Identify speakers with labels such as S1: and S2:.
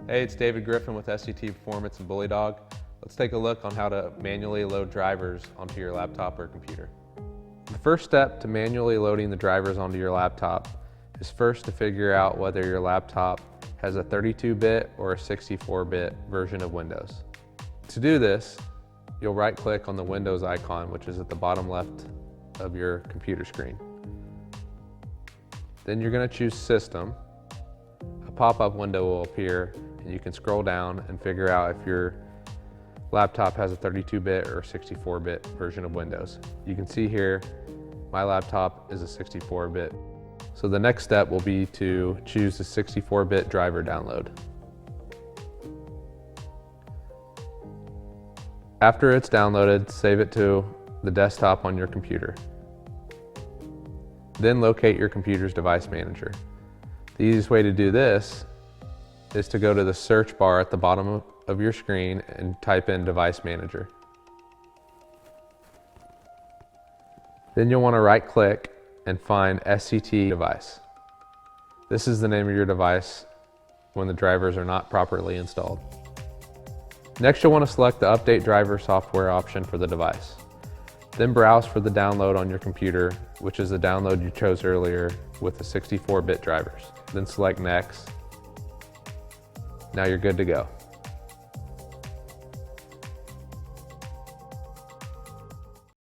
S1: Hey, it's David Griffin with SCT Performance and Bully Dog. Let's take a look on how to manually load drivers onto your laptop or computer. The first step to manually loading the drivers onto your laptop is first to figure out whether your laptop has a 32-bit or a 64-bit version of Windows. To do this, you'll right-click on the Windows icon, which is at the bottom left of your computer screen. Then you're going to choose System. A pop-up window will appear and you can scroll down and figure out if your laptop has a 32-bit or 64-bit version of Windows. You can see here, my laptop is a 64-bit. So the next step will be to choose the 64-bit driver download. After it's downloaded, save it to the desktop on your computer. Then locate your computer's device manager. The easiest way to do this is to go to the search bar at the bottom of your screen and type in Device Manager. Then you'll want to right-click and find SCT Device. This is the name of your device when the drivers are not properly installed. Next, you'll want to select the Update Driver Software option for the device. Then browse for the download on your computer, which is the download you chose earlier with the 64-bit drivers. Then select Next. Now you're good to go.